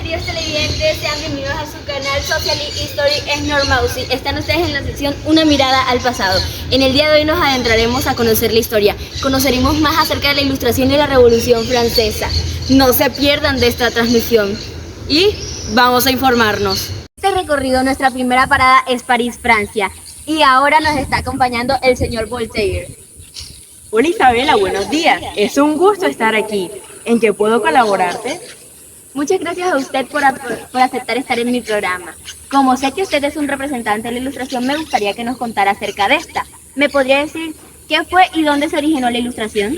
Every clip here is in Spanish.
queridos televidentes, sean bienvenidos a su canal Social History es Normausi. Están ustedes en la sección Una mirada al pasado. En el día de hoy nos adentraremos a conocer la historia. Conoceremos más acerca de la Ilustración y la Revolución Francesa. No se pierdan de esta transmisión. Y vamos a informarnos. Este recorrido, nuestra primera parada es París, Francia. Y ahora nos está acompañando el señor Voltaire. Hola Isabela, buenos días. Es un gusto estar aquí. ¿En qué puedo colaborarte? Muchas gracias a usted por aceptar estar en mi programa. Como sé que usted es un representante de la Ilustración, me gustaría que nos contara acerca de esta. ¿Me podría decir qué fue y dónde se originó la Ilustración?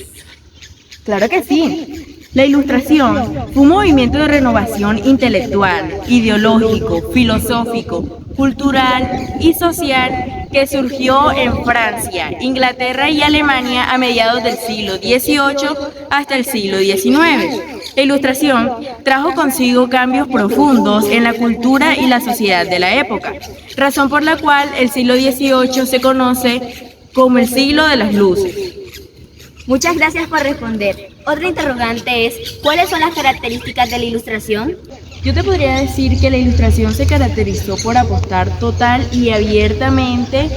Claro que sí. La Ilustración fue un movimiento de renovación intelectual, ideológico, filosófico, cultural y social que surgió en Francia, Inglaterra y Alemania a mediados del siglo XVIII hasta el siglo XIX. La Ilustración trajo consigo cambios profundos en la cultura y la sociedad de la época, razón por la cual el siglo XVIII se conoce como el siglo de las luces. Muchas gracias por responder. Otra interrogante es, ¿cuáles son las características de la Ilustración? Yo te podría decir que la Ilustración se caracterizó por apostar total y abiertamente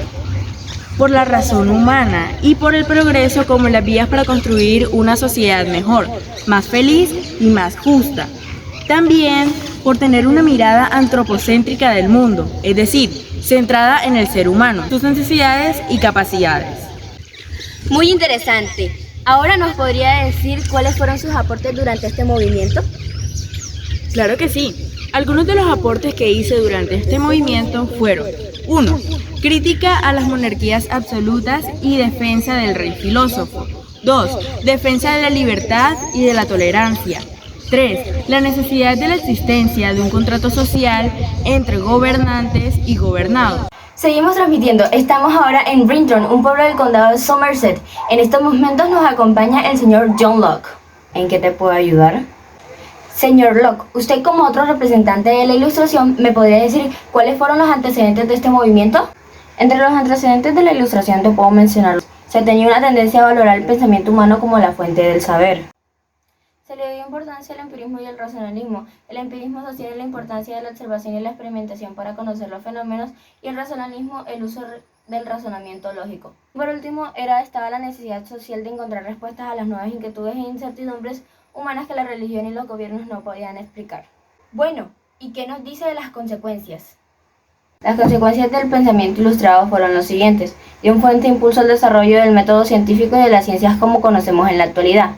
por la razón humana y por el progreso como las vías para construir una sociedad mejor, más feliz y más justa. También por tener una mirada antropocéntrica del mundo, es decir, centrada en el ser humano, sus necesidades y capacidades. Muy interesante. Ahora nos podría decir cuáles fueron sus aportes durante este movimiento. Claro que sí. Algunos de los aportes que hice durante este movimiento fueron: 1. Crítica a las monarquías absolutas y defensa del rey filósofo. 2. Defensa de la libertad y de la tolerancia. 3. La necesidad de la existencia de un contrato social entre gobernantes y gobernados. Seguimos transmitiendo. Estamos ahora en Brinton, un pueblo del condado de Somerset. En estos momentos nos acompaña el señor John Locke. ¿En qué te puedo ayudar? Señor Locke, usted como otro representante de la Ilustración, ¿me podría decir cuáles fueron los antecedentes de este movimiento? Entre los antecedentes de la Ilustración te puedo mencionar. Se tenía una tendencia a valorar el pensamiento humano como la fuente del saber. Se le dio importancia al empirismo y al racionalismo. El empirismo sostiene la importancia de la observación y la experimentación para conocer los fenómenos, y el racionalismo el uso del razonamiento lógico. Por último, estaba la necesidad social de encontrar respuestas a las nuevas inquietudes e incertidumbres humanas que la religión y los gobiernos no podían explicar. Bueno, ¿y qué nos dice de las consecuencias? Las consecuencias del pensamiento ilustrado fueron los siguientes: dio un fuerte impulso al desarrollo del método científico y de las ciencias como conocemos en la actualidad.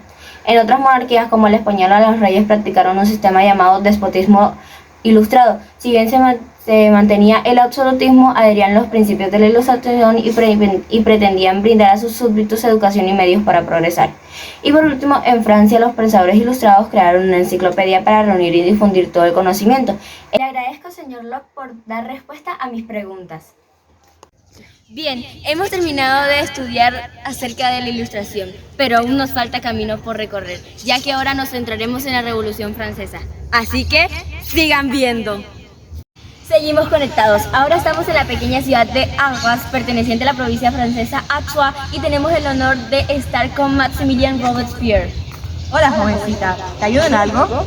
En otras monarquías como la española, los reyes practicaron un sistema llamado despotismo ilustrado. Si bien se mantenía el absolutismo, adherían los principios de la Ilustración y pretendían brindar a sus súbditos educación y medios para progresar. Y por último, en Francia, los pensadores ilustrados crearon una enciclopedia para reunir y difundir todo el conocimiento. Le agradezco, señor Locke, por dar respuesta a mis preguntas. Bien, hemos terminado de estudiar acerca de la Ilustración, pero aún nos falta camino por recorrer, ya que ahora nos centraremos en la Revolución Francesa. Así que, sigan viendo. Seguimos conectados. Ahora estamos en la pequeña ciudad de Arras, perteneciente a la provincia francesa Artois, y tenemos el honor de estar con Maximilien Robespierre. Hola jovencita, ¿te ayudo en algo?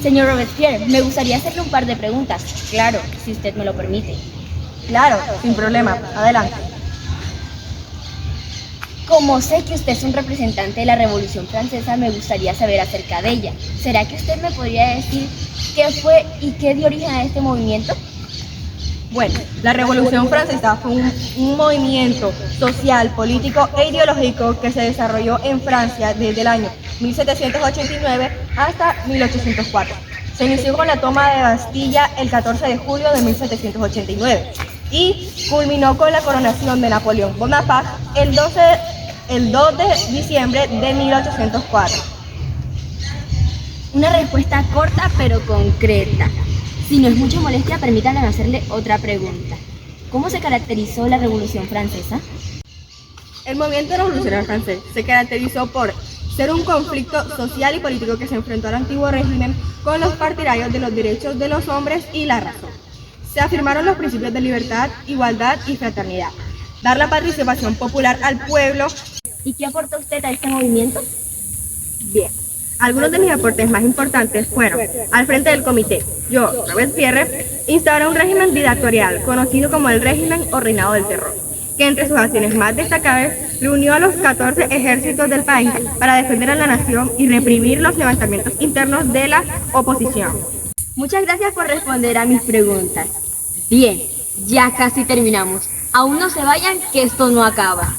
Señor Robespierre, me gustaría hacerle un par de preguntas. Claro, si usted me lo permite. Claro, sin problema, adelante. Como sé que usted es un representante de la Revolución Francesa, me gustaría saber acerca de ella. ¿Será que usted me podría decir qué fue y qué dio origen a este movimiento? Bueno, la Revolución Francesa fue un movimiento social, político e ideológico que se desarrolló en Francia desde el año 1789 hasta 1804. Se inició con la toma de Bastilla el 14 de julio de 1789 y culminó con la coronación de Napoleón Bonaparte el 2 de diciembre de 1804. Una respuesta corta pero concreta. Si no es mucha molestia, permítanme hacerle otra pregunta. ¿Cómo se caracterizó la Revolución Francesa? El movimiento revolucionario francés se caracterizó por ser un conflicto social y político que se enfrentó al antiguo régimen con los partidarios de los derechos de los hombres y la razón. Se afirmaron los principios de libertad, igualdad y fraternidad. Dar la participación popular al pueblo. ¿Y qué aporta usted a este movimiento? Bien, Algunos de mis aportes más importantes fueron, al frente del comité, yo, Robespierre, instauré un régimen dictatorial conocido como el régimen o reinado del terror, que entre sus acciones más destacables reunió a los 14 ejércitos del país para defender a la nación y reprimir los levantamientos internos de la oposición. Muchas gracias por responder a mis preguntas. Bien, ya casi terminamos. Aún no se vayan, que esto no acaba.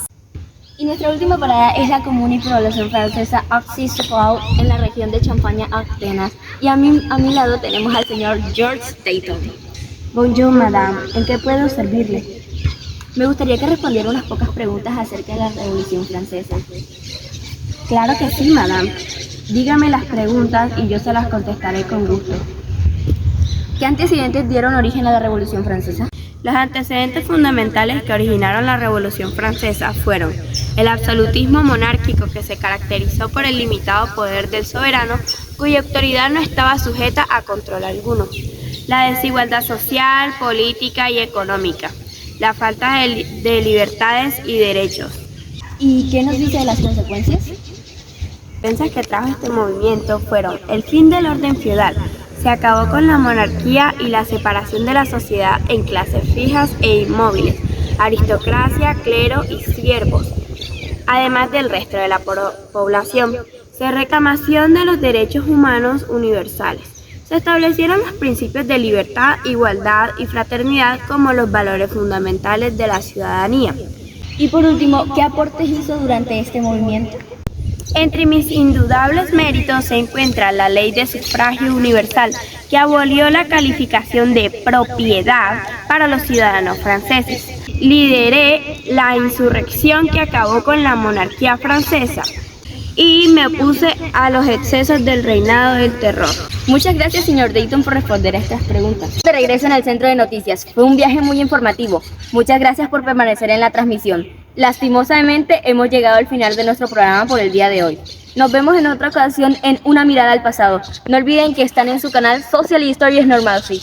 Y nuestra última parada es la común y población francesa Auxerre en la región de Champaña-Atenas. Y a mi lado tenemos al señor George Dayton. Bonjour, madame. ¿En qué puedo servirle? Me gustaría que respondiera unas pocas preguntas acerca de la Revolución Francesa. Claro que sí, madame. Dígame las preguntas y yo se las contestaré con gusto. ¿Qué antecedentes dieron origen a la Revolución Francesa? Los antecedentes fundamentales que originaron la Revolución Francesa fueron el absolutismo monárquico, que se caracterizó por el limitado poder del soberano, cuya autoridad no estaba sujeta a control alguno, la desigualdad social, política y económica, la falta de libertades y derechos. ¿Y qué nos dice de las consecuencias? Pensas que trajo este movimiento fueron el fin del orden feudal. Se acabó con la monarquía y la separación de la sociedad en clases fijas e inmóviles, aristocracia, clero y siervos, además del resto de la población. Se reclamación de los derechos humanos universales. Se establecieron los principios de libertad, igualdad y fraternidad como los valores fundamentales de la ciudadanía. Y por último, ¿qué aportes hizo durante este movimiento? Entre mis indudables méritos se encuentra la ley de sufragio universal, que abolió la calificación de propiedad para los ciudadanos franceses. Lideré la insurrección que acabó con la monarquía francesa y me opuse a los excesos del reinado del terror. Muchas gracias, señor Dayton, por responder a estas preguntas. De regreso en el centro de noticias. Fue un viaje muy informativo. Muchas gracias por permanecer en la transmisión. Lastimosamente, hemos llegado al final de nuestro programa por el día de hoy. Nos vemos en otra ocasión en Una mirada al pasado. No olviden que están en su canal Social History is Normal.